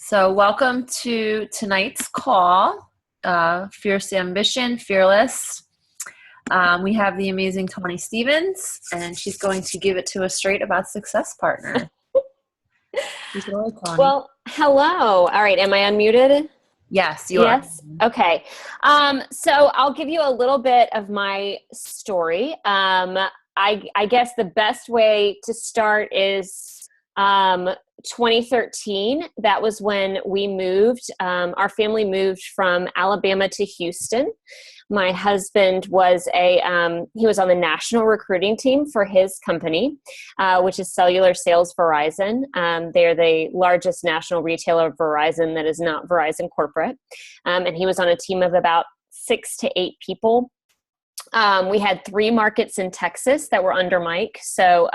So, welcome to tonight's call, Fierce Ambition, Fearless. We have the amazing Tawny Stevens, and she's going to give it to us straight about Success Partner. Hello, Tawny. Well, hello. All right. Am I unmuted? Yes, you are. Yes. Okay. So I'll give you a little bit of my story. I guess the best way to start is 2013. That was when we moved. Our family moved from Alabama to Houston. My husband was he was on the national recruiting team for his company, which is Cellular Sales Verizon. They're the largest national retailer of Verizon that is not Verizon corporate. And he was on a team of about 6 to 8 people. We had 3 markets in Texas that were under Mike. So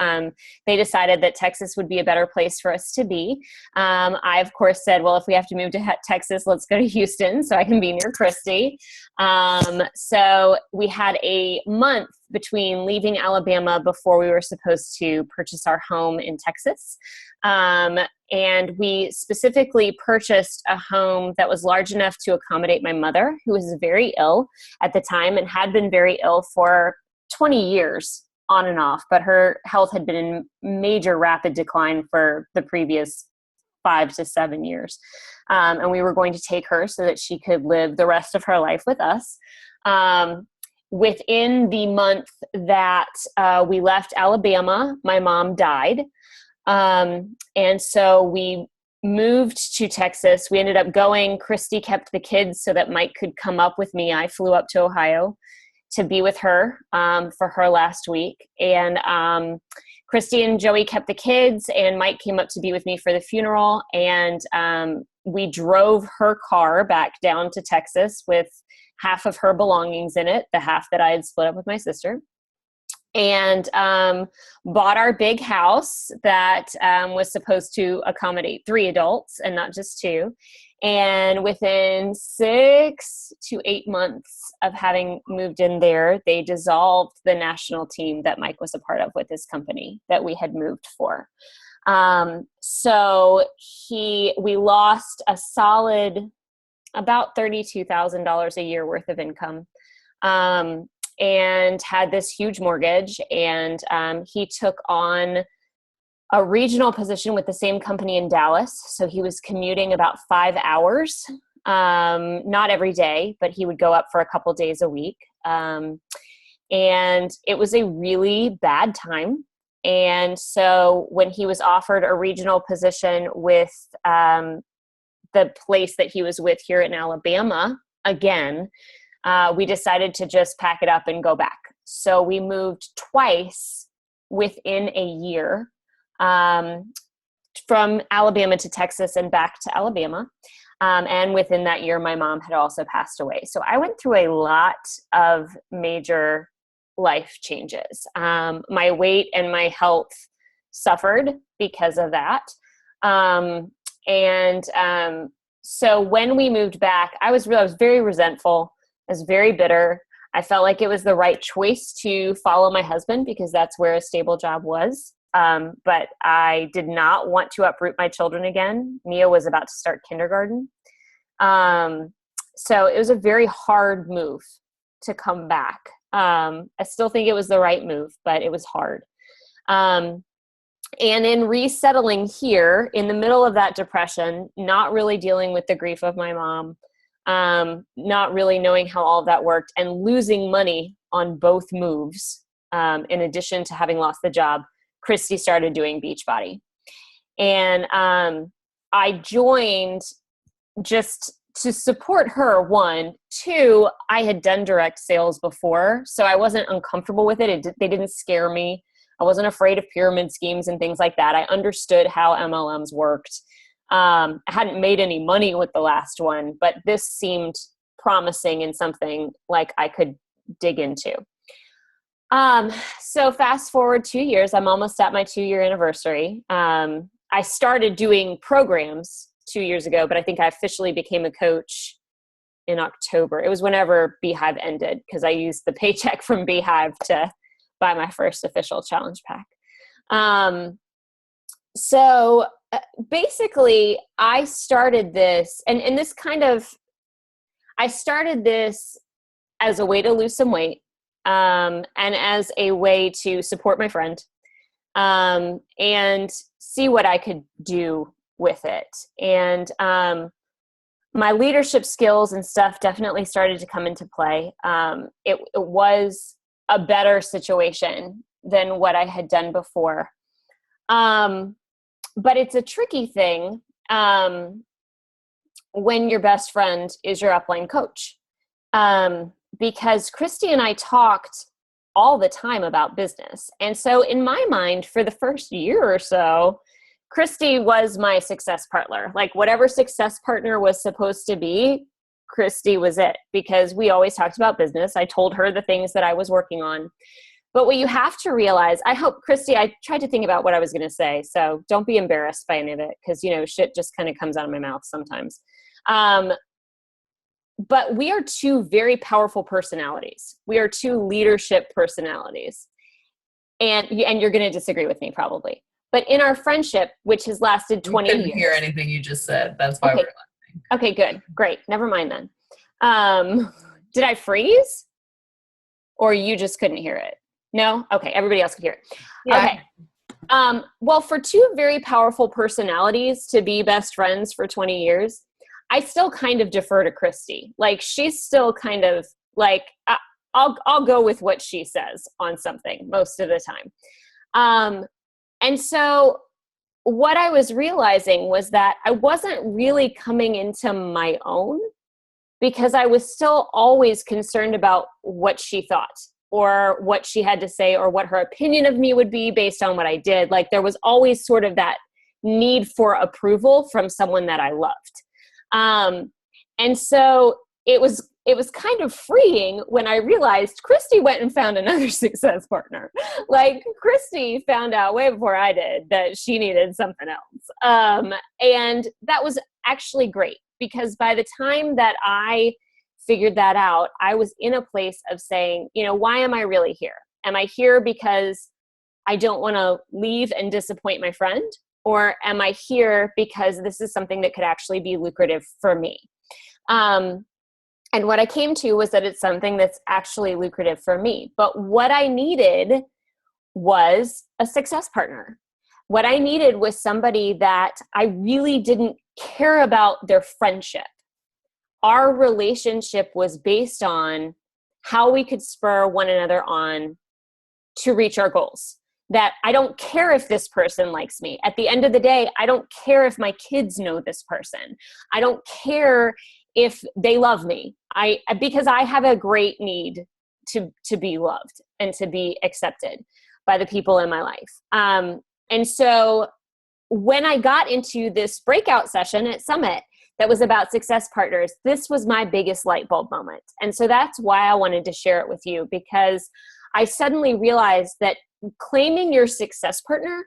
they decided that Texas would be a better place for us to be. I, of course, said, well, if we have to move to Texas, let's go to Houston so I can be near Christy. So we had a month between leaving Alabama before we were supposed to purchase our home in Texas. And we specifically purchased a home that was large enough to accommodate my mother, who was very ill at the time and had been very ill for 20 years on and off, but her health had been in major rapid decline for the previous 5 to 7 years. And we were going to take her so that she could live the rest of her life with us. Within the month that we left Alabama, my mom died. And so we moved to Texas. We ended up going. Christy kept the kids so that Mike could come up with me. I flew up to Ohio to be with her for her last week. And Christy and Joey kept the kids, and Mike came up to be with me for the funeral. And we drove her car back down to Texas with half of her belongings in it, the half that I had split up with my sister. And bought our big house that was supposed to accommodate 3 adults and not just 2. And within 6 to 8 months of having moved in there, they dissolved the national team that Mike was a part of with his company that we had moved for. So we lost a solid about $32,000 a year worth of income. And had this huge mortgage, and he took on a regional position with the same company in Dallas. So he was commuting about 5 hours, not every day, but he would go up for a couple days a week. And it was a really bad time. And so when he was offered a regional position with the place that he was with here in Alabama, again, we decided to just pack it up and go back. So we moved twice within a year, from Alabama to Texas and back to Alabama. And within that year, my mom had also passed away. So I went through a lot of major life changes. My weight and my health suffered because of that. So when we moved back, I was very resentful. I was very bitter. I felt like it was the right choice to follow my husband because that's where a stable job was. But I did not want to uproot my children again. Mia was about to start kindergarten. So it was a very hard move to come back. I still think it was the right move, but it was hard. And in resettling here in the middle of that depression, not really dealing with the grief of my mom, not really knowing how all of that worked, and losing money on both moves. In addition to having lost the job, Christy started doing Beachbody. And I joined just to support her, 1. 2, I had done direct sales before, so I wasn't uncomfortable with it. They didn't scare me. I wasn't afraid of pyramid schemes and things like that. I understood how MLMs worked. I hadn't made any money with the last one, but this seemed promising and something like I could dig into. So fast forward 2 years, I'm almost at my 2-year anniversary. I started doing programs 2 years ago, but I think I officially became a coach in October. It was whenever Beehive ended, because I used the paycheck from Beehive to buy my first official challenge pack. So basically, I started this, and this kind of, I started this as a way to lose some weight, and as a way to support my friend, and see what I could do with it. And my leadership skills and stuff definitely started to come into play. It was a better situation than what I had done before. But it's a tricky thing when your best friend is your upline coach. Because Christy and I talked all the time about business. And so in my mind, for the first year or so, Christy was my success partner. Like whatever success partner was supposed to be, Christy was it, because we always talked about business. I told her the things that I was working on. But what you have to realize, I hope, Christy, I tried to think about what I was going to say, so don't be embarrassed by any of it, because, shit just kind of comes out of my mouth sometimes. But we are two very powerful personalities. We are two leadership personalities. And you're going to disagree with me probably. But in our friendship, which has lasted 20 years. I couldn't hear anything you just said. That's why okay. we're laughing. Okay, good. Great. Never mind then. Did I freeze? Or you just couldn't hear it? No? Okay, everybody else could hear it. Yeah. Okay. Well, for two very powerful personalities to be best friends for 20 years, I still kind of defer to Christy. Like, she's still kind of like, I'll go with what she says on something most of the time. And so what I was realizing was that I wasn't really coming into my own, because I was still always concerned about what she thought or what she had to say or what her opinion of me would be based on what I did. Like, there was always sort of that need for approval from someone that I loved. And so it was kind of freeing when I realized Christy went and found another success partner. Like, Christy found out way before I did that she needed something else. And that was actually great, because by the time that I figured that out, I was in a place of saying, why am I really here? Am I here because I don't want to leave and disappoint my friend? Or am I here because this is something that could actually be lucrative for me? And what I came to was that it's something that's actually lucrative for me. But what I needed was a success partner. What I needed was somebody that I really didn't care about their friendship. Our relationship was based on how we could spur one another on to reach our goals. That I don't care if this person likes me. At the end of the day, I don't care if my kids know this person. I don't care if they love me. Because I have a great need to be loved and to be accepted by the people in my life. And so when I got into this breakout session at Summit that was about success partners, this was my biggest light bulb moment. And so that's why I wanted to share it with you, because I suddenly realized that claiming your success partner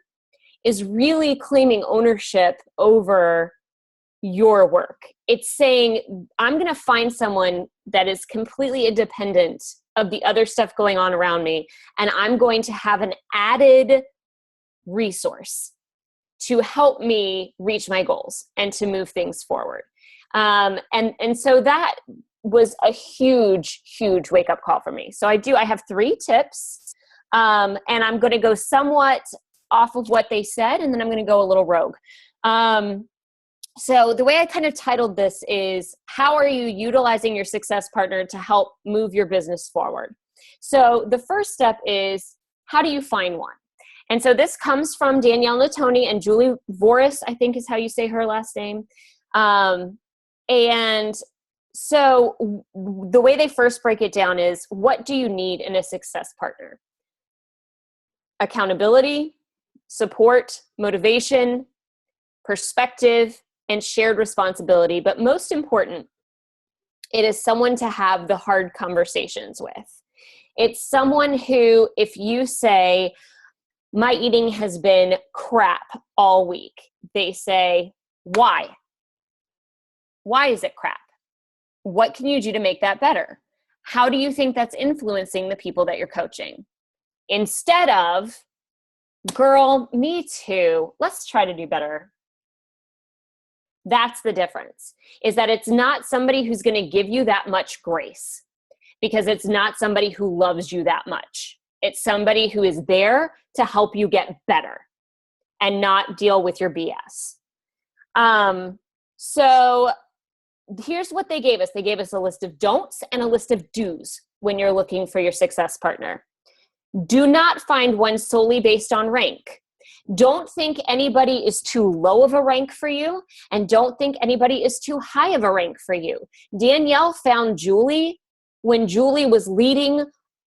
is really claiming ownership over your work. It's saying, I'm going to find someone that is completely independent of the other stuff going on around me, and I'm going to have an added resource to help me reach my goals and to move things forward. And so that was a huge, huge wake-up call for me. So I have 3 tips, and I'm going to go somewhat off of what they said, and then I'm going to go a little rogue. So the way I kind of titled this is, how are you utilizing your success partner to help move your business forward? So the first step is, how do you find one? And so this comes from Danielle Natoni and Julie Voris, I think is how you say her last name. And so the way they first break it down is, what do you need in a success partner? Accountability, support, motivation, perspective, and shared responsibility. But most important, it is someone to have the hard conversations with. It's someone who, if you say, my eating has been crap all week, they say, why? Why is it crap? What can you do to make that better? How do you think that's influencing the people that you're coaching? Instead of, girl, me too, let's try to do better. That's the difference, is that it's not somebody who's going to give you that much grace, because it's not somebody who loves you that much. It's somebody who is there to help you get better and not deal with your BS. So here's what they gave us. They gave us a list of don'ts and a list of do's when you're looking for your success partner. Do not find one solely based on rank. Don't think anybody is too low of a rank for you, and don't think anybody is too high of a rank for you. Danielle found Julie when Julie was leading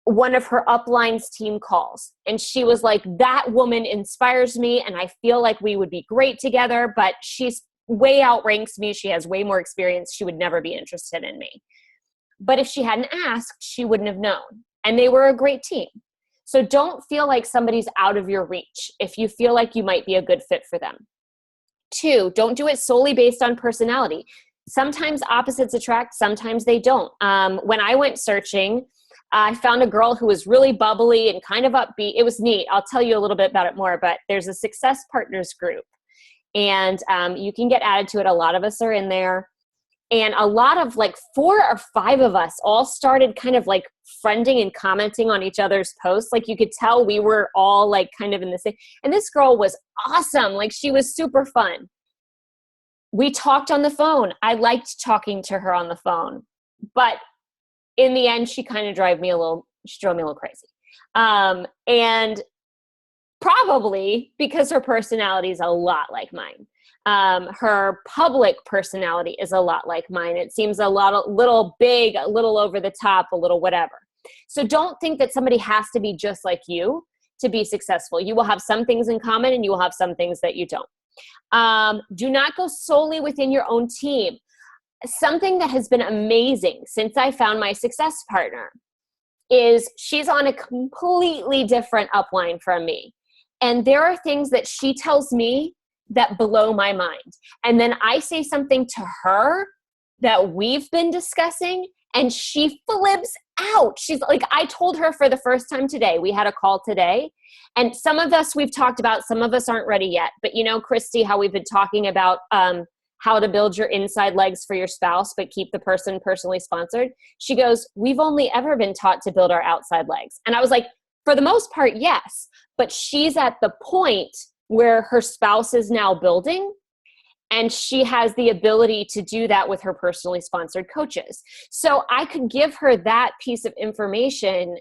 one of her upline's team calls. And she was like, that woman inspires me, and I feel like we would be great together, but she's way outranks me. She has way more experience. She would never be interested in me. But if she hadn't asked, she wouldn't have known. And they were a great team. So don't feel like somebody's out of your reach if you feel like you might be a good fit for them. 2, don't do it solely based on personality. Sometimes opposites attract, sometimes they don't. When I went searching, I found a girl who was really bubbly and kind of upbeat. It was neat. I'll tell you a little bit about it more, but there's a Success Partners group, and you can get added to it. A lot of us are in there. And a lot of 4 or 5 of us all started kind of friending and commenting on each other's posts. You could tell we were all kind of in the same. And this girl was awesome. She was super fun. We talked on the phone. I liked talking to her on the phone. But in the end, she kind of drove me a little crazy. And probably because her personality is a lot like mine. Her public personality is a lot like mine. It seems little big, a little over the top, a little whatever. So don't think that somebody has to be just like you to be successful. You will have some things in common, and you will have some things that you don't. Do not go solely within your own team. Something that has been amazing since I found my success partner is she's on a completely different upline from me. And there are things that she tells me that blow my mind. And then I say something to her that we've been discussing, and she flips out. She's like, I told her for the first time today, we had a call today, and some of us we've talked about, some of us aren't ready yet. But Christy, how we've been talking about how to build your inside legs for your spouse, but keep the person personally sponsored. She goes, we've only ever been taught to build our outside legs. And I was like, for the most part, yes. But she's at the point where her spouse is now building, and she has the ability to do that with her personally sponsored coaches. So I could give her that piece of information,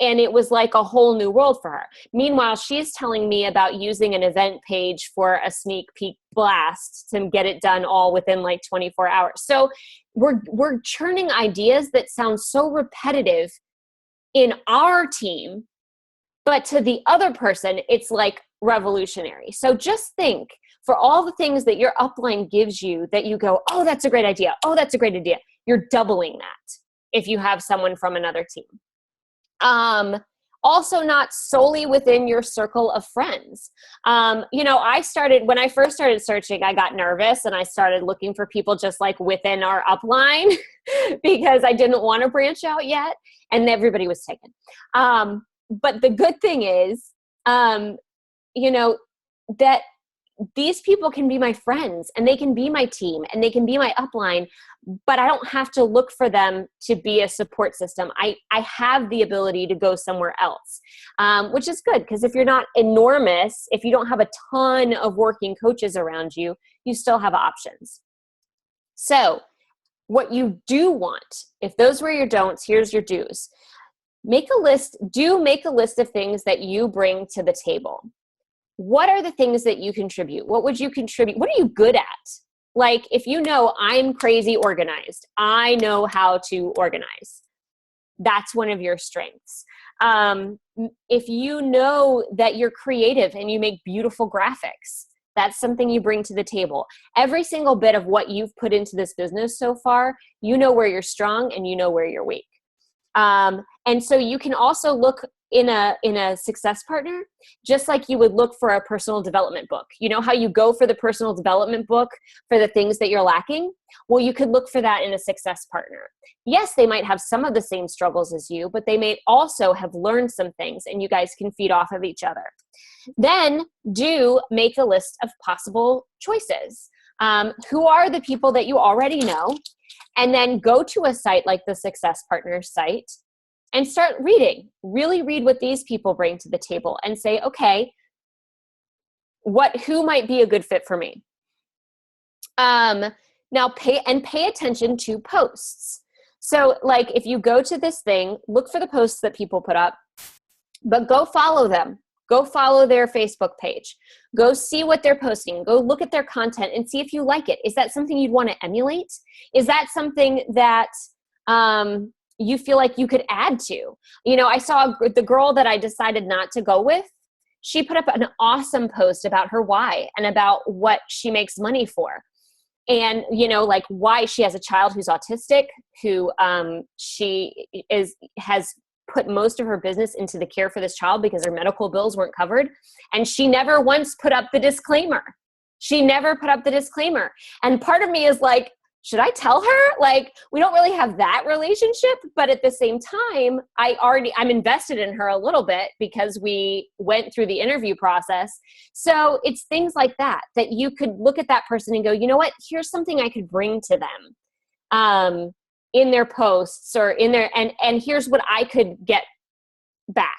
and it was like a whole new world for her. Meanwhile, she's telling me about using an event page for a sneak peek blast to get it done all within 24 hours. So we're churning ideas that sound so repetitive in our team, but to the other person, it's revolutionary. So just think, for all the things that your upline gives you that you go, oh, that's a great idea. Oh, that's a great idea. You're doubling that if you have someone from another team. Also, not solely within your circle of friends. When I first started searching, I got nervous and I started looking for people just within our upline because I didn't want to branch out yet, and everybody was taken. But the good thing is, that these people can be my friends, and they can be my team, and they can be my upline, but I don't have to look for them to be a support system. I have the ability to go somewhere else, which is good, because if you're not enormous, if you don't have a ton of working coaches around you, you still have options. So what you do want, if those were your don'ts, here's your do's. Make a list of things that you bring to the table. What are the things that you contribute? What would you contribute? What are you good at? If I'm crazy organized, I know how to organize. That's one of your strengths. If you know that you're creative and you make beautiful graphics, that's something you bring to the table. Every single bit of what you've put into this business so far, you know where you're strong and you know where you're weak. And so you can also look in a success partner, just like you would look for a personal development book. You know how you go for the personal development book for the things that you're lacking? Well, you could look for that in a success partner. Yes, they might have some of the same struggles as you, but they may also have learned some things, and you guys can feed off of each other. Then do make a list of possible choices. Who are the people that you already know? And then go to a site like the Success Partners site and start reading. Really read what these people bring to the table and say, okay, who might be a good fit for me? Now pay attention to posts. So like if you go to this thing, look for the posts that people put up, but go follow them. Go follow their Facebook page. Go see what they're posting. Go look at their content and see if you like it. Is that something you'd want to emulate? Is that something that you feel like you could add to? You know, I saw the girl that I decided not to go with. She put up an awesome post about her why and about what she makes money for. And, you know, like why she has a child who's autistic, who has put most of her business into the care for this child because her medical bills weren't covered. And she never once put up the disclaimer. And part of me is like, should I tell her? Like, we don't really have that relationship, but at the same time, I'm invested in her a little bit because we went through the interview process. So it's things like that you could look at that person and go, you know what, here's something I could bring to them in their posts or in their, and here's what I could get back.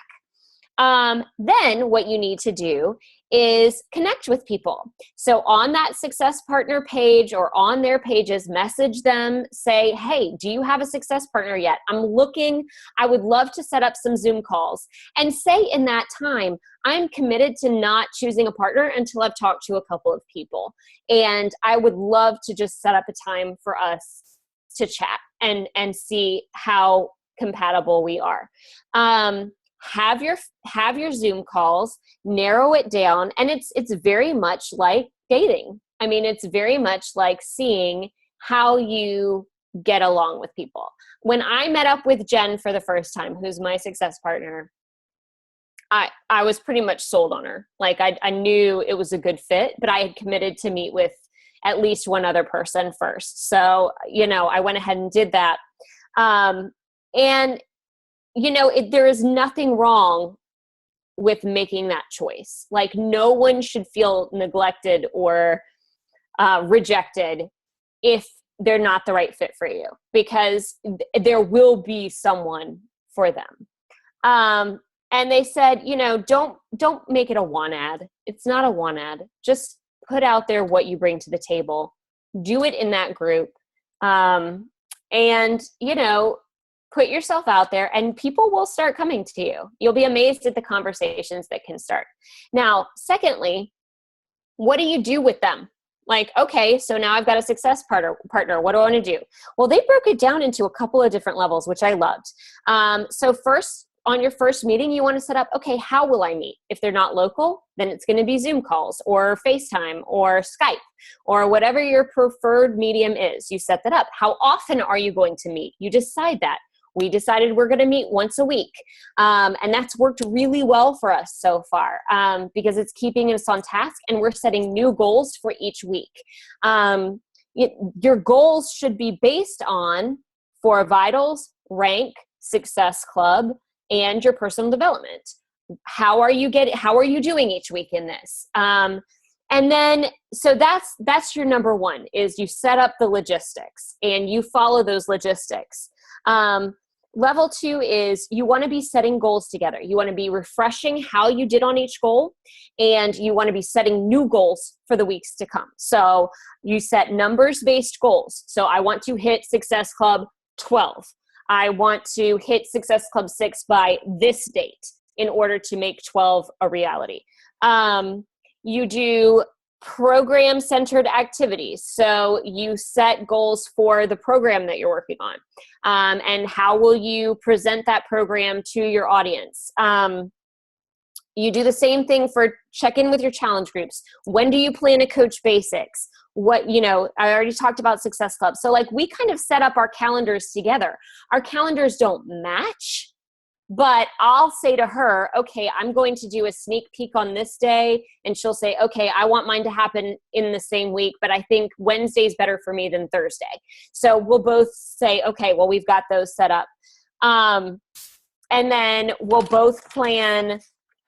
Then what you need to do is connect with people. So on that Success Partner page or on their pages, message them, say, hey, do you have a success partner yet? I would love to set up some Zoom calls, and say in that time, I'm committed to not choosing a partner until I've talked to a couple of people. And I would love to just set up a time for us to chat and see how compatible we are. Have your Zoom calls, narrow it down, and it's very much like dating. I mean, it's very much like seeing how you get along with people. When I met up with Jen for the first time, who's my success partner, I was pretty much sold on her. Like I knew it was a good fit, but I had committed to meet with at least one other person first. So, you know, I went ahead and did that. And you know, there is nothing wrong with making that choice. Like no one should feel neglected or rejected if they're not the right fit for you, because there will be someone for them. And they said, you know, don't make it a want ad. It's not a want ad. Just put out there what you bring to the table. Do it in that group. And, you know, put yourself out there and people will start coming to you. You'll be amazed at the conversations that can start. Now, secondly, what do you do with them? Like, okay, so now I've got a success partner. What do I want to do? Well, they broke it down into a couple of different levels, which I loved. So first, on your first meeting, you want to set up, okay, how will I meet? If they're not local, then it's going to be Zoom calls or FaceTime or Skype or whatever your preferred medium is. You set that up. How often are you going to meet? You decide that. We decided we're going to meet once a week. And that's worked really well for us so far because it's keeping us on task and we're setting new goals for each week. Your goals should be based on 4 vitals, rank, success club, and your personal development. How are you doing each week in this? And then, so that's your number 1 is you set up the logistics and you follow those logistics. Level 2 is you want to be setting goals together. You want to be refreshing how you did on each goal, and you want to be setting new goals for the weeks to come. So you set numbers-based goals. So I want to hit Success Club 12. I want to hit Success Club 6 by this date in order to make 12 a reality. You do program-centered activities. So you set goals for the program that you're working on. And how will you present that program to your audience? You do the same thing for check-in with your challenge groups. When do you plan to coach basics? I already talked about Success Club. So like we kind of set up our calendars together. Our calendars don't match, but I'll say to her, okay, I'm going to do a sneak peek on this day. And she'll say, okay, I want mine to happen in the same week, but I think Wednesday's better for me than Thursday. So we'll both say, okay, well, we've got those set up. And then we'll both plan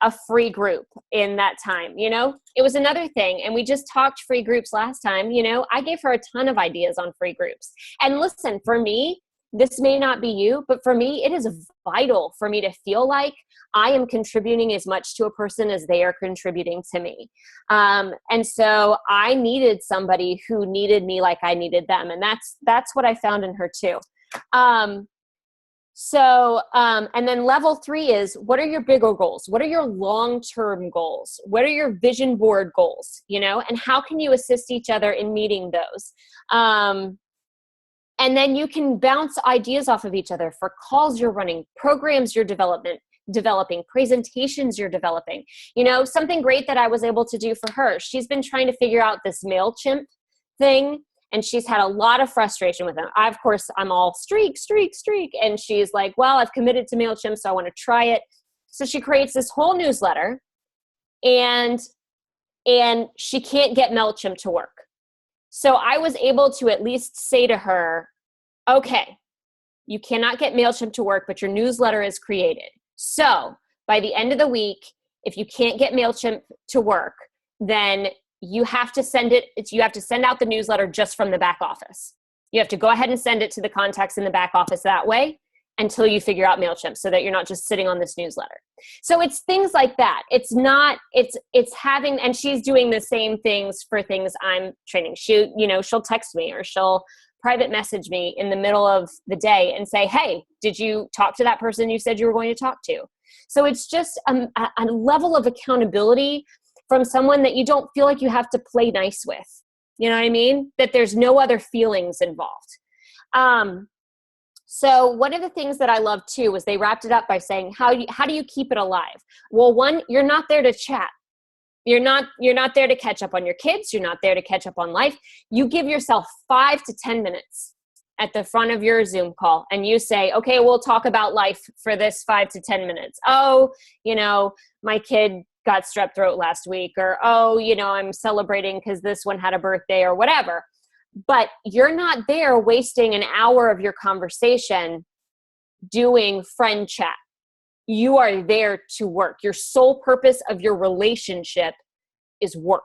a free group in that time. It was another thing. And we just talked free groups last time. I gave her a ton of ideas on free groups. And listen, for me, this may not be you, but for me, it is vital for me to feel like I am contributing as much to a person as they are contributing to me. And so I needed somebody who needed me like I needed them. And that's what I found in her too. And then level 3 is, what are your bigger goals? What are your long-term goals? What are your vision board goals? And how can you assist each other in meeting those? And then you can bounce ideas off of each other for calls you're running, programs you're developing, presentations you're developing. Something great that I was able to do for her. She's been trying to figure out this MailChimp thing, and she's had a lot of frustration with it. Of course, I'm all streak. And she's like, well, I've committed to MailChimp, so I want to try it. So she creates this whole newsletter, and she can't get MailChimp to work. So I was able to at least say to her, okay, you cannot get MailChimp to work, but your newsletter is created. So by the end of the week, if you can't get MailChimp to work, then you have to send out the newsletter just from the back office. You have to go ahead and send it to the contacts in the back office that way until you figure out MailChimp, so that you're not just sitting on this newsletter. So it's things like that. It's having, and she's doing the same things for things I'm training. She'll text me, or she'll private message me in the middle of the day and say, hey, did you talk to that person you said you were going to talk to? So it's just a level of accountability from someone that you don't feel like you have to play nice with. You know what I mean? That there's no other feelings involved. So one of the things that I love too was they wrapped it up by saying, how do you keep it alive? Well, one, you're not there to chat. You're not there to catch up on your kids. You're not there to catch up on life. You give yourself 5 to 10 minutes at the front of your Zoom call, and you say, okay, we'll talk about life for this 5 to 10 minutes. Oh, my kid got strep throat last week, or, oh, I'm celebrating because this one had a birthday, or whatever. But you're not there wasting an hour of your conversation doing friend chat. You are there to work. Your sole purpose of your relationship is work.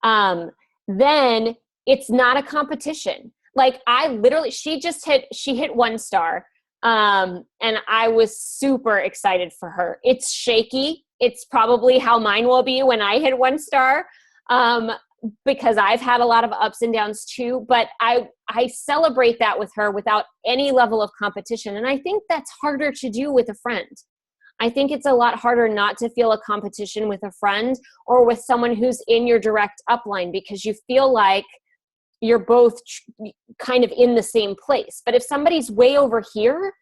Then it's not a competition. Like she hit 1 star. And I was super excited for her. It's shaky. It's probably how mine will be when I hit 1 star. Because I've had a lot of ups and downs too, but I celebrate that with her without any level of competition. And I think that's harder to do with a friend. I think it's a lot harder not to feel a competition with a friend or with someone who's in your direct upline, because you feel like you're both kind of in the same place. But if somebody's way over here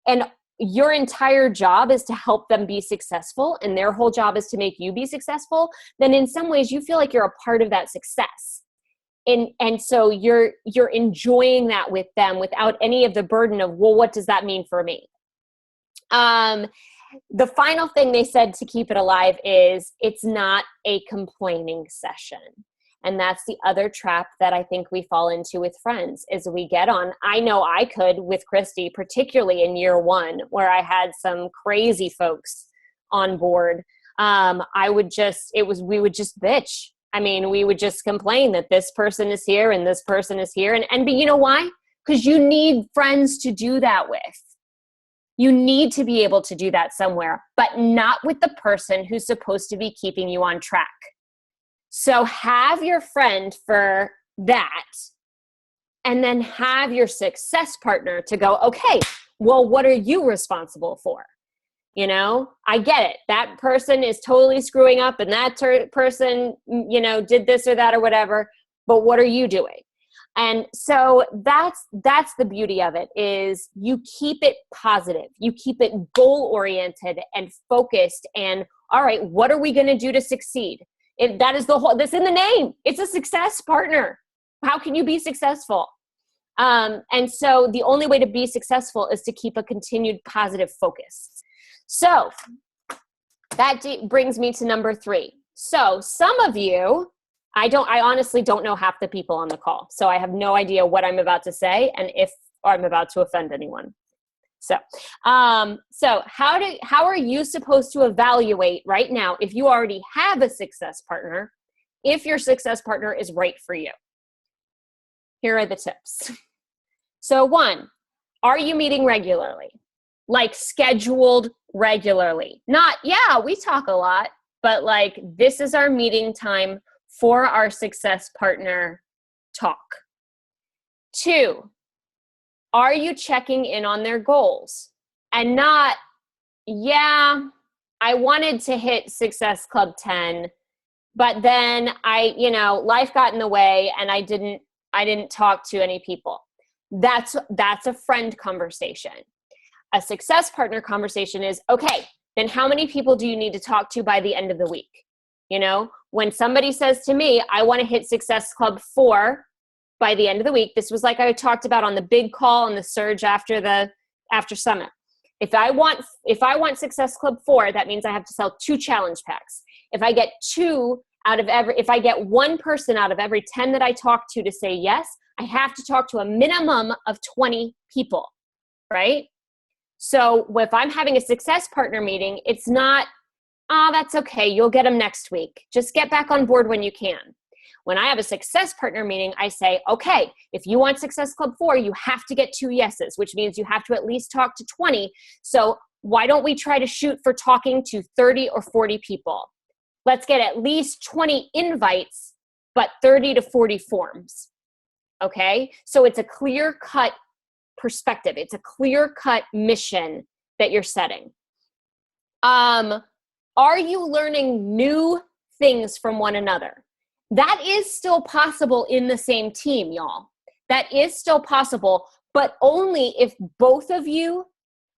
and your entire job is to help them be successful and their whole job is to make you be successful, then in some ways you feel like you're a part of that success. And so you're enjoying that with them without any of the burden of, well, what does that mean for me? The final thing they said to keep it alive is it's not a complaining session. And that's the other trap that I think we fall into with friends is we get on. I know I could with Christy, particularly in year 1, where I had some crazy folks on board. We would just bitch. I mean, we would just complain that this person is here and this person is here. But you know why? Because you need friends to do that with. You need to be able to do that somewhere, but not with the person who's supposed to be keeping you on track. So have your friend for that, and then have your success partner to go, okay, well, what are you responsible for? I get it. That person is totally screwing up, and that person, did this or that or whatever, but what are you doing? And so that's the beauty of it, is you keep it positive. You keep it goal-oriented and focused. And all right, what are we going to do to succeed? That's in the name. It's a success partner. How can you be successful? And so the only way to be successful is to keep a continued positive focus. So that brings me to number 3. So some of you, I honestly don't know half the people on the call. So I have no idea what I'm about to say and if I'm about to offend anyone. So how are you supposed to evaluate right now, if you already have a success partner, if your success partner is right for you? Here are the tips. So 1, are you meeting regularly? Like scheduled regularly. Not, yeah, we talk a lot, but like this is our meeting time for our success partner talk. 2, are you checking in on their goals? And not, yeah, I wanted to hit Success Club 10, but then life got in the way and I didn't talk to any people. That's a friend conversation. A success partner conversation is, okay, then how many people do you need to talk to by the end of the week? When somebody says to me, I want to hit Success Club 4 by the end of the week, this was like I talked about on the big call and the surge after summit. If I want Success Club 4, that means I have to sell 2 challenge packs. If I get if I get 1 person out of every 10 that I talk to say yes, I have to talk to a minimum of 20 people, right? So if I'm having a success partner meeting, it's not, that's okay, you'll get them next week. Just get back on board when you can. When I have a success partner meeting, I say, okay, if you want Success Club 4, you have to get 2 yeses, which means you have to at least talk to 20. So why don't we try to shoot for talking to 30 or 40 people? Let's get at least 20 invites, but 30 to 40 forms. Okay? So it's a clear-cut perspective. It's a clear-cut mission that you're setting. Are you learning new things from one another? That is still possible in the same team, y'all. That is still possible, but only if both of you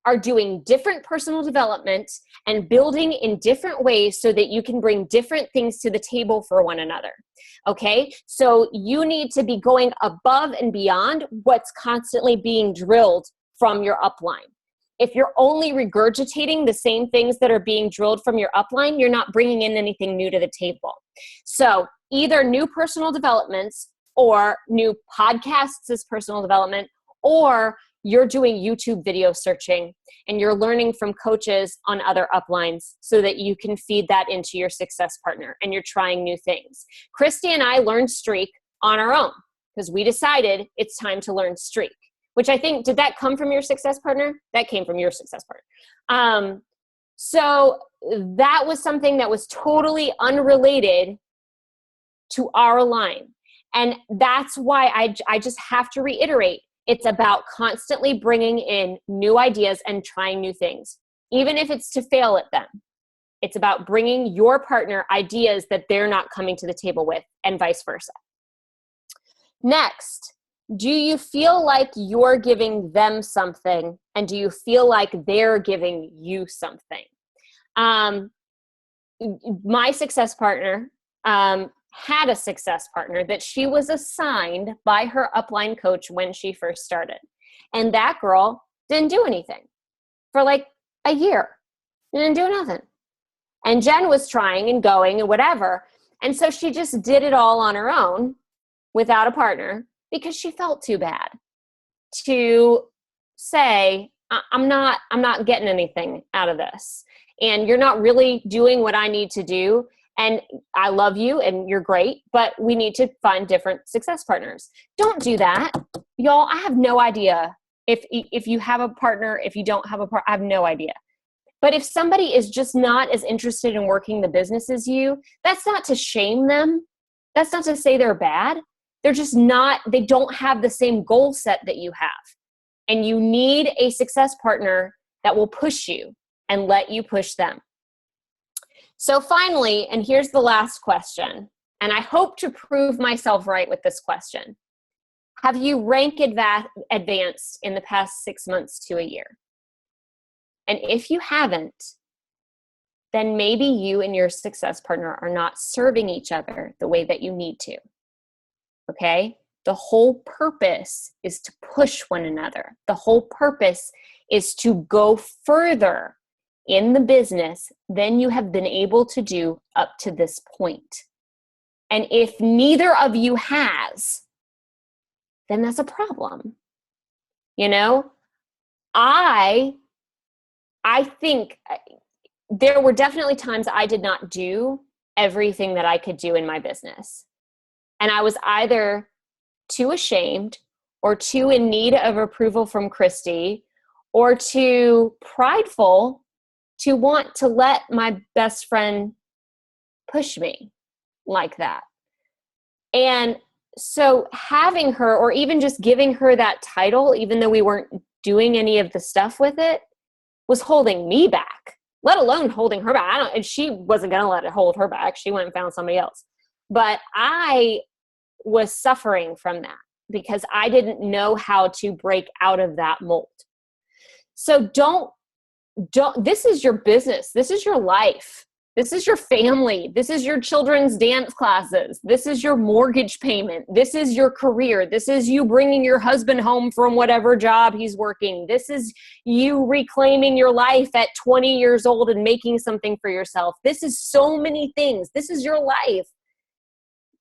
are doing different personal development and building in different ways so that you can bring different things to the table for one another. Okay? So you need to be going above and beyond what's constantly being drilled from your upline. If you're only regurgitating the same things that are being drilled from your upline, you're not bringing in anything new to the table. So either new personal developments or new podcasts as personal development, or you're doing YouTube video searching and you're learning from coaches on other uplines so that you can feed that into your success partner and you're trying new things. Christy and I learned Streak on our own because we decided it's time to learn Streak, which I think, did that come from your success partner? That came from your success partner. So that was something that was totally unrelated to our line. And that's why I just have to reiterate, it's about constantly bringing in new ideas and trying new things, even if it's to fail at them. It's about bringing your partner ideas that they're not coming to the table with, and vice versa. Next, do you feel like you're giving them something, and do you feel like they're giving you something? My success partner had a success partner that she was assigned by her upline coach when she first started. And that girl didn't do anything for like a year. Didn't do nothing. And Jen was trying and going and whatever. And so she just did it all on her own without a partner because she felt too bad to say, I'm not getting anything out of this. And you're not really doing what I need to do. And I love you and you're great, but we need to find different success partners. Don't do that. Y'all, I have no idea if you have a partner, if you don't have a partner, I have no idea. But if somebody is just not as interested in working the business as you, that's not to shame them. That's not to say they're bad. They're just not, they don't have the same goal set that you have. And you need a success partner that will push you and let you push them. So finally, and here's the last question, and I hope to prove myself right with this question. Have you rank advanced in the past 6 months to a year? And if you haven't, then maybe you and your success partner are not serving each other the way that you need to. Okay? The whole purpose is to push one another. The whole purpose is to go further in the business than you have been able to do up to this point. And if neither of you has, then that's a problem. You know, I think there were definitely times I did not do everything that I could do in my business. And I was either too ashamed or too in need of approval from Christy or too prideful to want to let my best friend push me like that. And so having her, or even just giving her that title, even though we weren't doing any of the stuff with it, was holding me back, let alone holding her back. And she wasn't going to let it hold her back. She went and found somebody else. But I was suffering from that because I didn't know how to break out of that mold. So don't, this is your business. This is your life. This is your family. This is your children's dance classes. This is your mortgage payment. This is your career. This is you bringing your husband home from whatever job he's working. This is you reclaiming your life at 20 years old and making something for yourself. This is so many things. This is your life.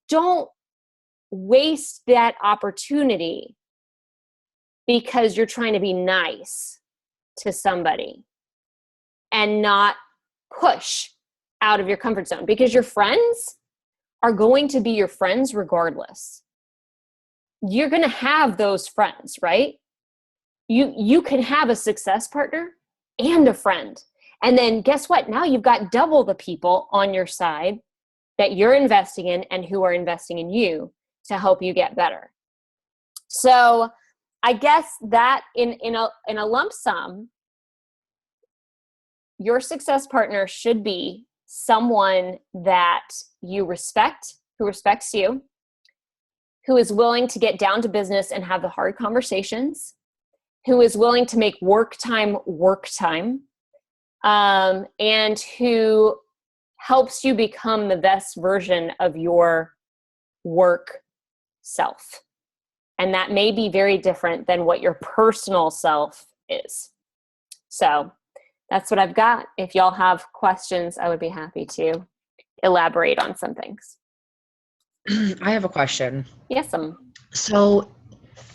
Don't waste that opportunity because you're trying to be nice to somebody and not push out of your comfort zone, because your friends are going to be your friends regardless. You're going to have those friends, right? You can have a success partner and a friend. And then guess what? Now you've got double the people on your side that you're investing in and who are investing in you to help you get better. So I guess that in a lump sum, your success partner should be someone that you respect, who respects you, who is willing to get down to business and have the hard conversations, who is willing to make work time, and who helps you become the best version of your work self. And that may be very different than what your personal self is. So that's what I've got. If y'all have questions, I would be happy to elaborate on some things. I have a question. Yes. So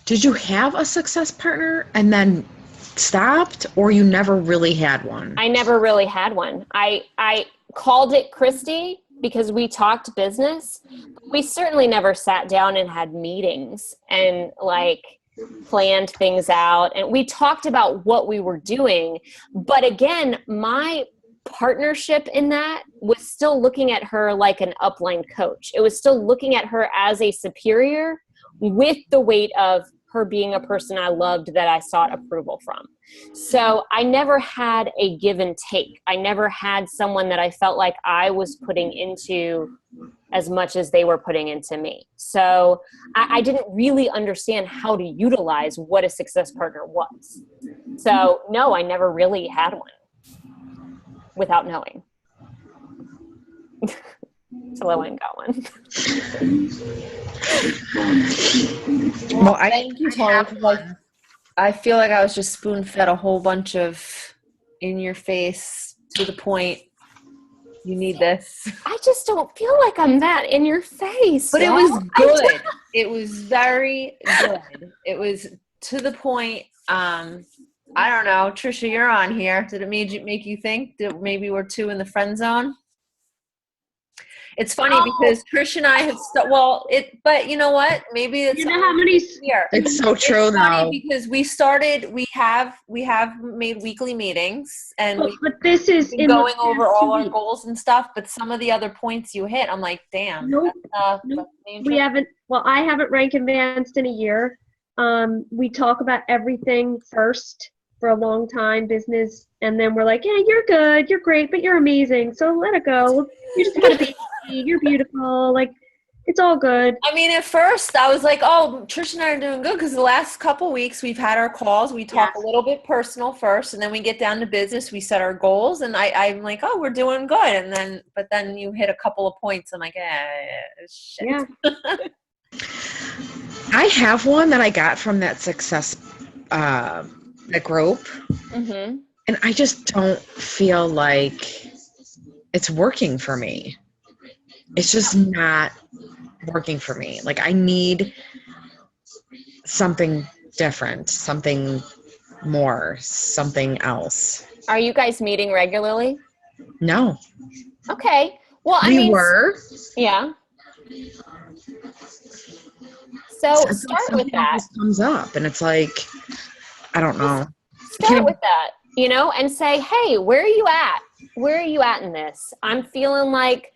did you have a success partner and then stopped, or you never really had one? I never really had one. I called it Christy because we talked business. We certainly never sat down and had meetings and planned things out. And we talked about what we were doing. But again, my partnership in that was still looking at her like an upline coach. It was still looking at her as a superior with the weight of her being a person I loved that I sought approval from. So I never had a give and take. I never had someone that I felt like I was putting into as much as they were putting into me. So I didn't really understand how to utilize what a success partner was. So no, I never really had one without knowing. Till I went and got one. Well, thank you, Tawny. I feel like I was just spoon-fed a whole bunch of in your face to the point. You need this. I just don't feel like I'm that in your face. But it was good. It was very good. It was to the point. I don't know. Trisha, you're on here. Did it make you think that maybe we're two in the friend zone? It's funny because Trish and I have but you know what? Maybe it's how many here. It's so true now. Because we have made weekly meetings and but this is been going over all our goals and stuff. But some of the other points you hit, I'm like, damn. Nope. We haven't. Well, I haven't rank advanced in a year. We talk about everything first for a long time, business, and then we're like, yeah, you're good, you're great, but you're amazing. So let it go. You just had a baby. You're beautiful. Like, it's all good. I mean, at first I was like, oh, Trish and I are doing good because the last couple weeks we've had our calls. We talk a little bit personal first, and then we get down to business. We set our goals, and I'm like, oh, we're doing good. But then you hit a couple of points. I'm like, shit. Yeah. I have one that I got from that success that group, Mm-hmm. and I just don't feel like it's working for me. It's just not working for me. Like, I need something different, something more, something else. Are you guys meeting regularly? No. Okay. Well, I We mean, were. yeah. So Something start with that. always comes up, and it's like, I don't know. Start with that, you know, and say, hey, where are you at? Where are you at in this? I'm feeling like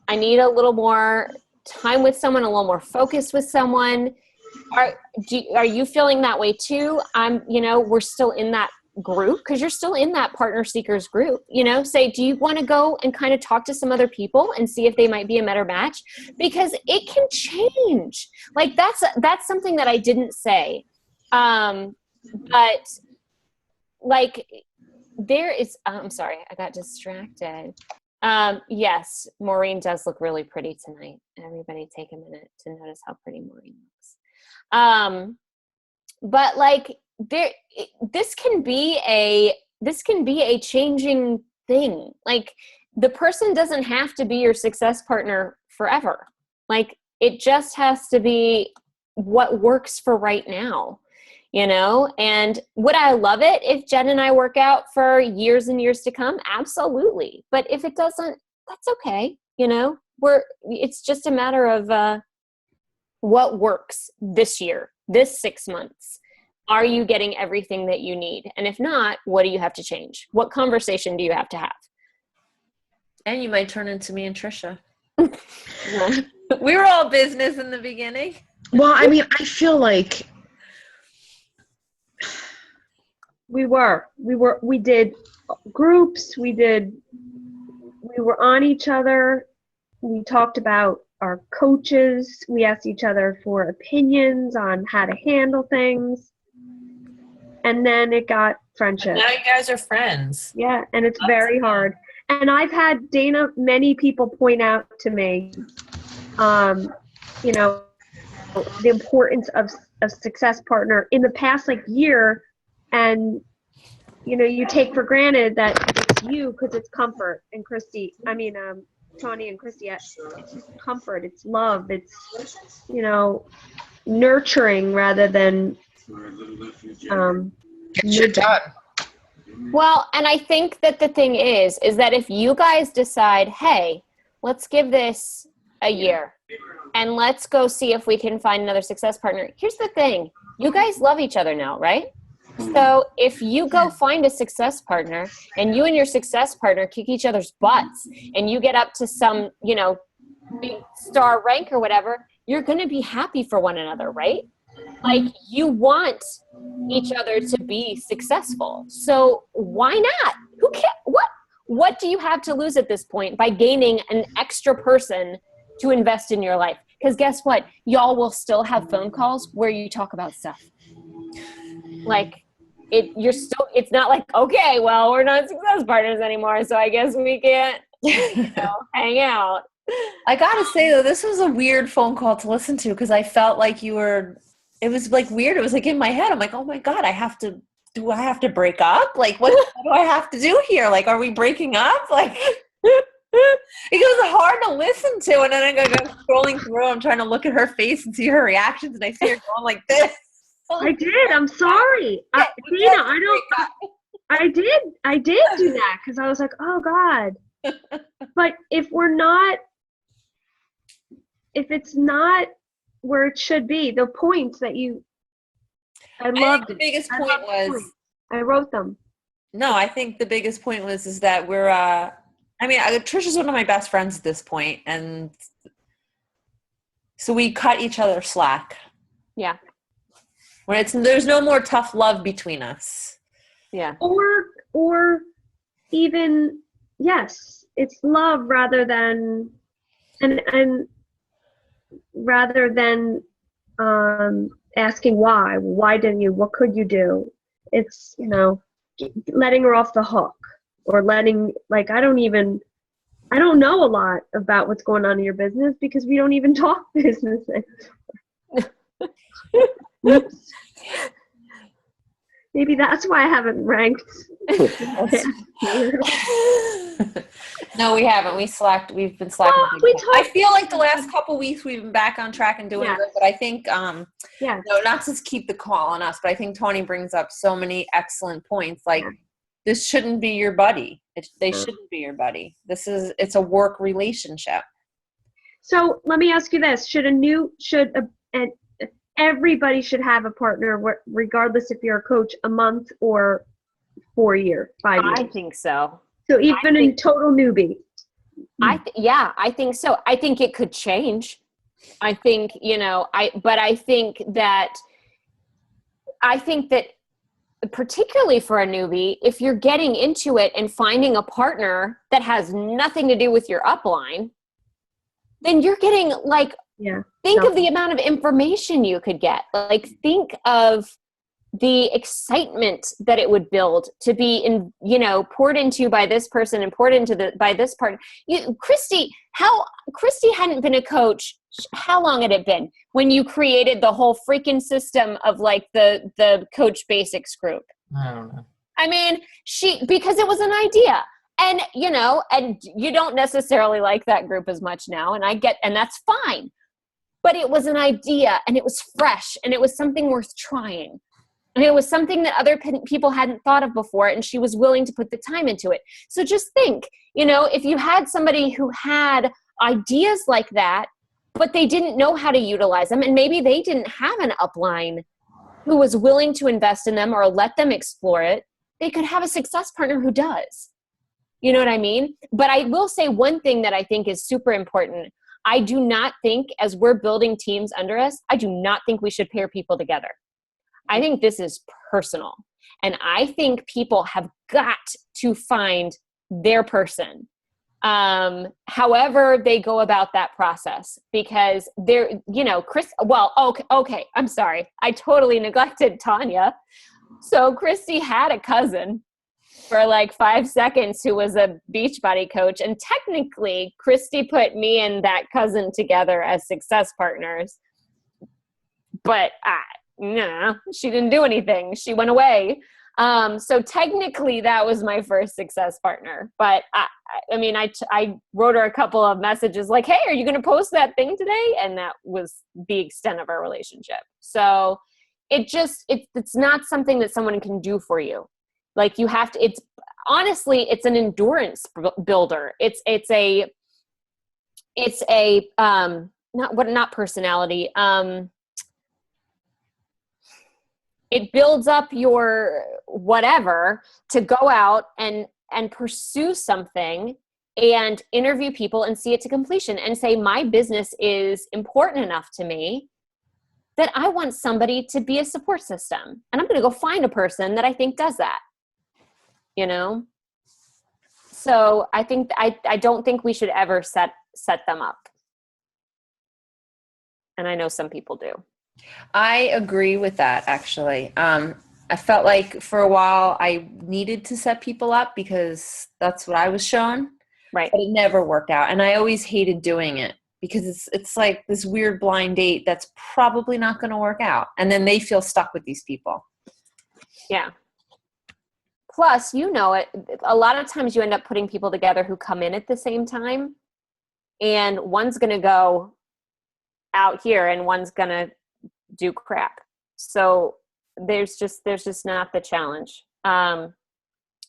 I need a little more time with someone, a little more focus with someone. Are you feeling that way too? We're still in that group, because you're still in that partner seekers group, say, do you want to go and kind of talk to some other people and see if they might be a better match? Because it can change. Like that's something that I didn't say. But like there is, I'm sorry, I got distracted. Yes, Maureen does look really pretty tonight. Everybody take a minute to notice how pretty Maureen looks. But like this can be a changing thing. Like the person doesn't have to be your success partner forever. Like it just has to be what works for right now. And would I love it if Jen and I work out for years and years to come? Absolutely. But if it doesn't, that's okay. It's just a matter of what works this year, this 6 months. Are you getting everything that you need? And if not, what do you have to change? What conversation do you have to have? And you might turn into me and Trisha. We were all business in the beginning. Well, I mean, I feel like we did groups, we were on each other. We talked about our coaches. We asked each other for opinions on how to handle things. And then it got friendship. Now you guys are friends. Yeah, and it's very hard. And I've had many people point out to me, the importance of a success partner in the past year. And, you take for granted that it's you because it's comfort. And Tawny and Christy, it's comfort, it's love, it's, nurturing rather than get shit done. Well, and I think that the thing is that if you guys decide, hey, let's give this a year and let's go see if we can find another success partner. Here's the thing. You guys love each other now, right? So if you go find a success partner and you and your success partner kick each other's butts and you get up to some, big star rank or whatever, you're going to be happy for one another, right? Like you want each other to be successful. So why not? Who cares? What do you have to lose at this point by gaining an extra person to invest in your life? Because guess what? Y'all will still have phone calls where you talk about stuff. Like it's not like, okay, well, we're not success partners anymore, so I guess we can't hang out. I gotta say though, this was a weird phone call to listen to because I felt like it was like weird. It was like in my head. I'm like, oh my God, do I have to break up? Like, what do I have to do here? Like, are we breaking up? Like, it was hard to listen to. And then I go scrolling through. I'm trying to look at her face and see her reactions. And I see her going like this. I did. I'm sorry. Dina, I did do that because I was like, oh God. But if it's not where it should be, the points that I loved the biggest point was I wrote them. No, I think the biggest point is that we're Trisha's one of my best friends at this point, and so we cut each other slack. Yeah. When there's no more tough love between us. Yeah. Or even yes, it's love rather than and rather than asking why didn't you, what could you do? It's letting her off the hook, or letting, like, I don't know a lot about what's going on in your business because we don't even talk business anymore. Maybe that's why I haven't ranked. No, we haven't. We've been slacking. Well, big we time. talked- I feel like the last couple weeks we've been back on track and doing Yeah. good, but I think Yeah. no, not to keep the call on us, but I think Tawny brings up so many excellent points. Like this shouldn't be your buddy. They shouldn't be your buddy. It's a work relationship. So let me ask you this: and everybody should have a partner, regardless if you're a coach, a month or 4 year, 5 years. I think so. So even a total newbie. I think so. I think it could change. I think, I think that particularly for a newbie, if you're getting into it and finding a partner that has nothing to do with your upline, then you're getting think of the amount of information you could get. Like, think of the excitement that it would build to be poured into by this person and poured into by this part. Christy hadn't been a coach. How long had it been when you created the whole freaking system of the Coach Basics group? I don't know. I mean, because it was an idea. And, and you don't necessarily like that group as much now. And that's fine. But it was an idea, and it was fresh, and it was something worth trying. And it was something that other people hadn't thought of before, and she was willing to put the time into it. So just think, if you had somebody who had ideas like that, but they didn't know how to utilize them, and maybe they didn't have an upline who was willing to invest in them or let them explore it, they could have a success partner who does. You know what I mean? But I will say one thing that I think is super important. I do not think, as we're building teams under us, I do not think we should pair people together. I think this is personal. And I think people have got to find their person. However they go about that process, because okay, I'm sorry. I totally neglected Tanya. So Christy had a cousin for 5 seconds who was a Beachbody coach. And technically, Christy put me and that cousin together as success partners. But no, she didn't do anything. She went away. So technically, that was my first success partner. But I wrote her a couple of messages like, hey, are you going to post that thing today? And that was the extent of our relationship. So it's not something that someone can do for you. You have to, it's an endurance builder. Not personality. It builds up your whatever to go out and pursue something and interview people and see it to completion and say, my business is important enough to me that I want somebody to be a support system. And I'm going to go find a person that I think does that. So I think I don't think we should ever set them up. And I know some people do. I agree with that, actually. I felt like for a while I needed to set people up because that's what I was shown. Right. But it never worked out. And I always hated doing it because it's like this weird blind date that's probably not going to work out. And then they feel stuck with these people. Yeah. Plus, a lot of times you end up putting people together who come in at the same time, and one's going to go out here and one's going to do crap. So there's just not the challenge.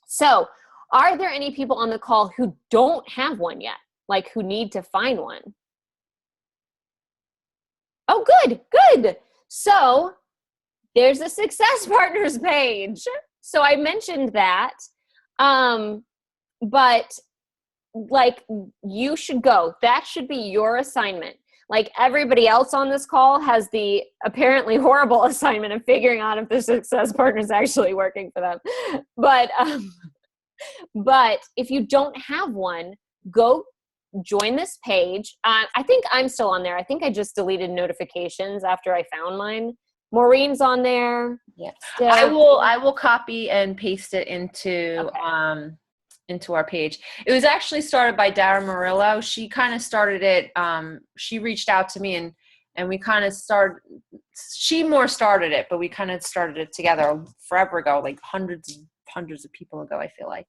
So are there any people on the call who don't have one yet? Who need to find one? Oh, good. So there's a Success Partners page. So I mentioned that, but you should go. That should be your assignment. Everybody else on this call has the apparently horrible assignment of figuring out if the Success Partner is actually working for them. But if you don't have one, go join this page. I think I'm still on there. I think I just deleted notifications after I found mine. Maureen's on there. Yeah. Still. I will copy and paste it into our page. It was actually started by Dara Murillo. She kind of started it. She reached out to me and we kind of she more started it, but we kind of started it together forever ago, hundreds of people ago, I feel like.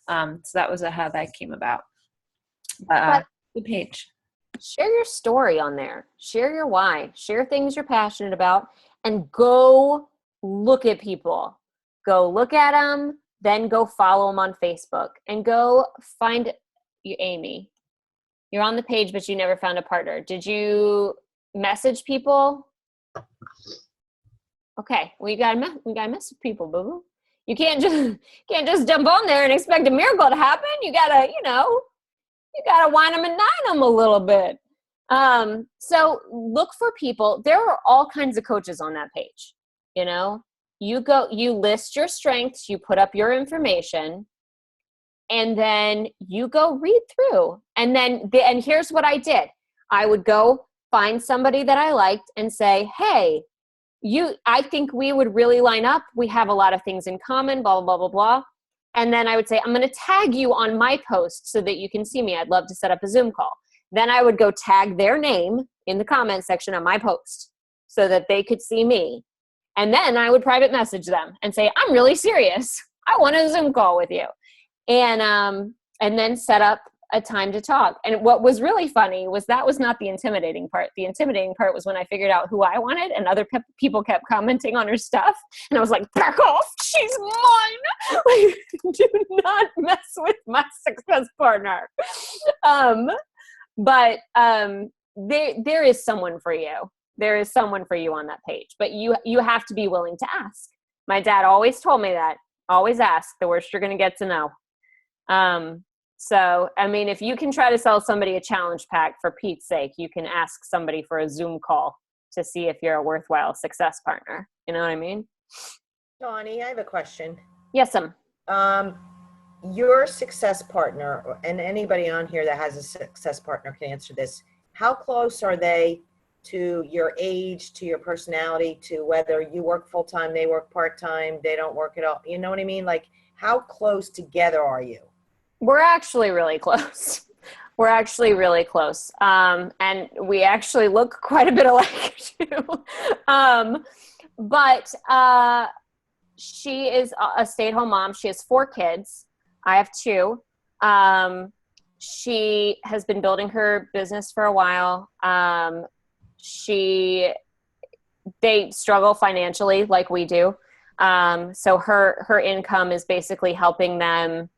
So that was how that came about. Good page. Share your story on there. Share your why. Share things you're passionate about, and go look at people. Go look at them, then go follow them on Facebook, and go find you, Amy. You're on the page, but you never found a partner. Did you message people? Okay, well, you gotta message people, boo boo. You can't just jump on there and expect a miracle to happen. You gotta wine them and dine them a little bit. So look for people. There are all kinds of coaches on that page. You list your strengths, you put up your information, and then you go read through. And here's what I did. I would go find somebody that I liked and say, hey, I think we would really line up. We have a lot of things in common, blah, blah, blah, blah, blah. And then I would say, I'm going to tag you on my post so that you can see me. I'd love to set up a Zoom call. Then I would go tag their name in the comment section of my post so that they could see me. And then I would private message them and say, I'm really serious. I want a Zoom call with you. And then set up a time to talk. And what was really funny was that was not the intimidating part. The intimidating part was when I figured out who I wanted and other people kept commenting on her stuff. And I was like, back off, she's mine. Like, do not mess with my success partner. But there is someone for you. There is someone for you on that page, but you have to be willing to ask. My dad always told me that. Always ask. The worst you're going to get to know. So, I mean, if you can try to sell somebody a challenge pack, for Pete's sake, you can ask somebody for a Zoom call to see if you're a worthwhile success partner. You know what I mean? Tawny, I have a question. Yes, Your success partner, and anybody on here that has a success partner can answer this. How close are they to your age, to your personality, to whether you work full-time, they work part-time, they don't work at all? You know what I mean? Like, how close together are you? We're actually really close. We're actually really close. And we actually look quite a bit alike too. But she is a stay-at-home mom. She has 4 kids. I have 2. She has been building her business for a while. They struggle financially like we do. So her income is basically helping them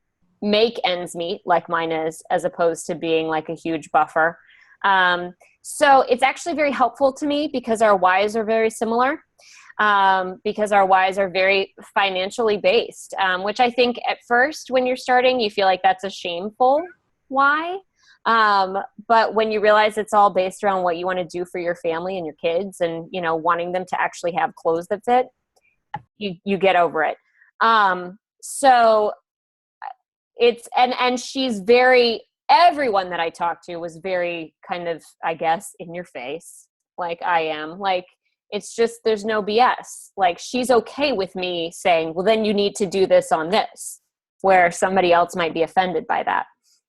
make ends meet like mine is, as opposed to being like a huge buffer. So it's actually very helpful to me because our whys are very similar. Because our whys are very financially based, which I think at first when you're starting, you feel like that's a shameful why. But when you realize it's all based around what you want to do for your family and your kids and, wanting them to actually have clothes that fit, you get over it. So it's, and she's everyone that I talked to was very kind of, I guess, in your face, like I am. Like, it's just, there's no BS. Like, she's okay with me saying, well, then you need to do this on this, where somebody else might be offended by that.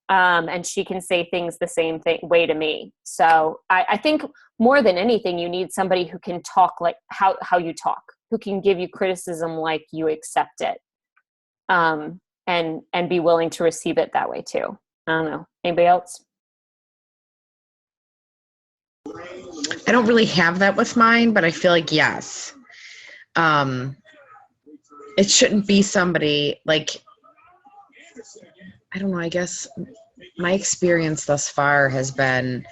And she can say things the same way to me. So I think more than anything, you need somebody who can talk like how you talk, who can give you criticism like you accept it. And be willing to receive it that way too. I don't know. Anybody else? I don't really have that with mine, but I feel like yes. It shouldn't be somebody like, I don't know, I guess my experience thus far has been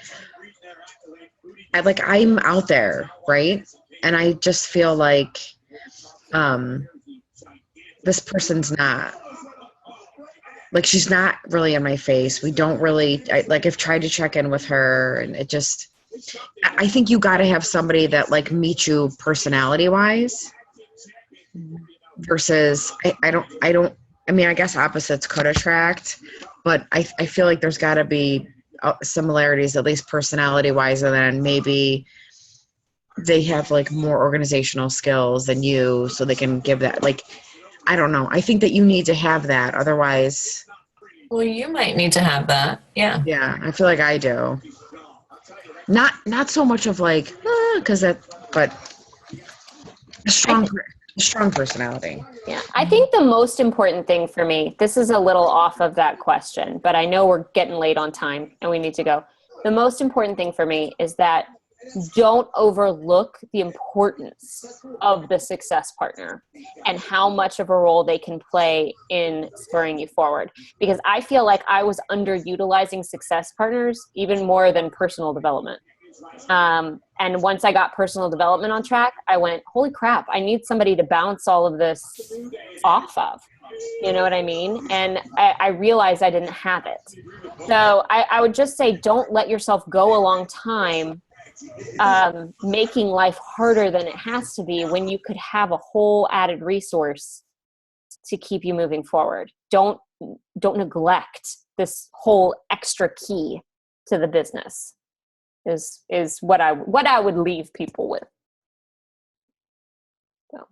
I'm out there, right? And I just feel like this person's not. Like, she's not really in my face. We don't really, I've tried to check in with her, and it just, I think you got to have somebody that like meets you personality wise versus I mean, I guess opposites could attract, but I feel like there's got to be similarities, at least personality wise, and then maybe they have like more organizational skills than you, so they can give that, like, I don't know. I think that you need to have that. Otherwise. Well, you might need to have that. Yeah. Yeah. I feel like I do. Not so much of like, but a strong Strong personality. Yeah, I think the most important thing for me, this is a little off of that question, but I know we're getting late on time and we need to go. The most important thing for me is that don't overlook the importance of the success partner and how much of a role they can play in spurring you forward. Because I feel like I was underutilizing success partners even more than personal development. And once I got personal development on track, I went, holy crap, I need somebody to bounce all of this off of. You know what I mean? And I realized I didn't have it. So I would just say, don't let yourself go a long time making life harder than it has to be when you could have a whole added resource to keep you moving forward. Don't neglect this whole extra key to the business. Is what I would leave people with. So.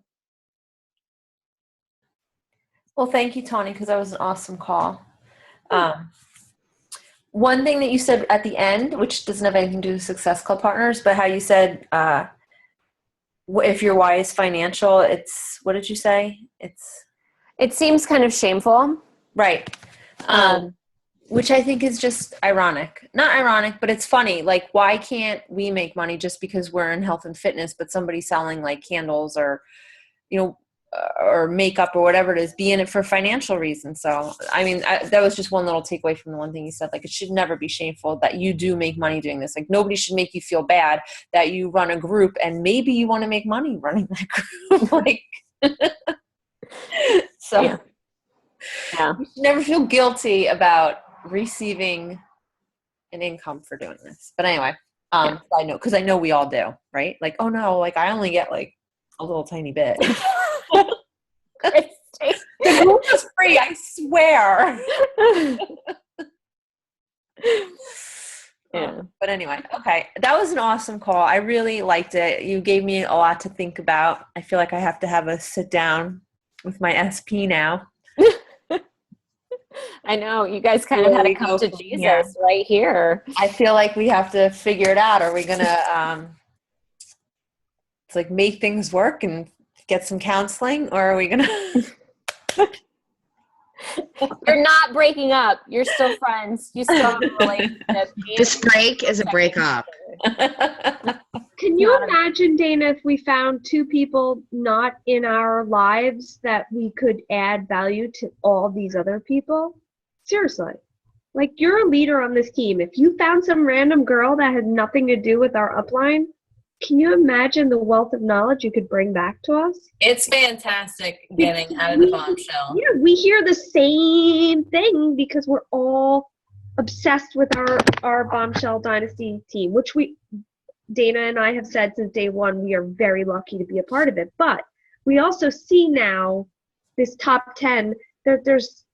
Well, thank you, Tawny, because that was an awesome call. One thing that you said at the end, which doesn't have anything to do with Success Club partners, but how you said if your why is financial, it's, what did you say? It seems kind of shameful. Right. Which I think is just ironic. Not ironic, but it's funny. Like, why can't we make money just because we're in health and fitness, but somebody selling like candles or, or makeup or whatever it is, be in it for financial reasons. So, I mean, that was just one little takeaway from the one thing you said. Like, it should never be shameful that you do make money doing this. Like, nobody should make you feel bad that you run a group and maybe you want to make money running that group. Like, so yeah. You should never feel guilty about receiving an income for doing this. But anyway, I know, because I know we all do, right? Like, oh no, like I only get like a little tiny bit. The group is free, I swear. Yeah. But anyway, okay. That was an awesome call. I really liked it. You gave me a lot to think about. I feel like I have to have a sit down with my SP now. I know. You guys kind of had to come to Jesus right here. I feel like we have to figure it out. Are we going to it's like make things work and get some counseling, or are we going to You're not breaking up. You're still friends. You still have a relationship. This break is a breakup. Can you imagine, Dana, if we found two people not in our lives that we could add value to all these other people? Seriously. Like, you're a leader on this team. If you found some random girl that had nothing to do with our upline, can you imagine the wealth of knowledge you could bring back to us? It's fantastic getting out of the bombshell. Yeah, we hear the same thing because we're all obsessed with our Bombshell Dynasty team, which Dana and I have said since day one, we are very lucky to be a part of it. But we also see now this top 10, there's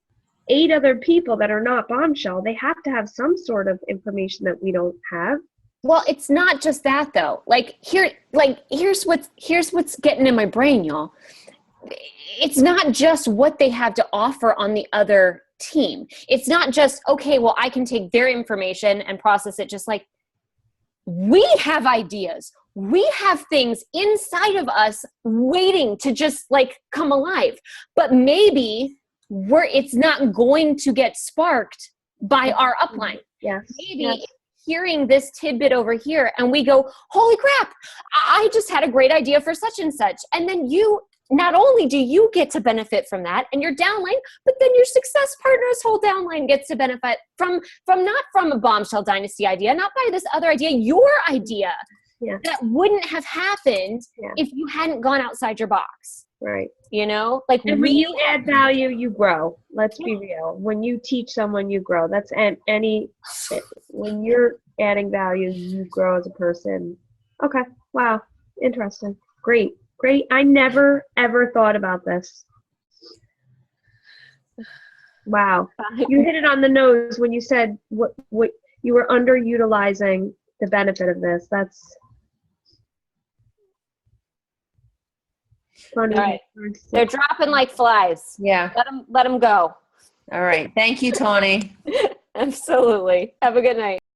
8 other people that are not Bombshell. They have to have some sort of information that we don't have. Well, it's not just that though. Here's what's getting in my brain, y'all. It's not just what they have to offer on the other team. It's not just, okay, well, I can take their information and process it. Just like, we have ideas. We have things inside of us waiting to just like come alive. But maybe it's not going to get sparked by our upline. Yes. Maybe hearing this tidbit over here and we go, holy crap, I just had a great idea for such and such. And then not only do you get to benefit from that and your downline, but then your success partner's whole downline gets to benefit from not from a Bombshell Dynasty idea, not by this other idea, your idea that wouldn't have happened if you hadn't gone outside your box. Right. You know, like, and when you add value, you grow. Let's be real. When you teach someone, you grow. That's when you're adding value, you grow as a person. Okay. Wow. Interesting. Great. I never, ever thought about this. Wow. You hit it on the nose when you said what you were underutilizing the benefit of this. That's funny. All right. They're dropping like flies. Yeah. Let them go. All right. Thank you, Tawny. Absolutely. Have a good night.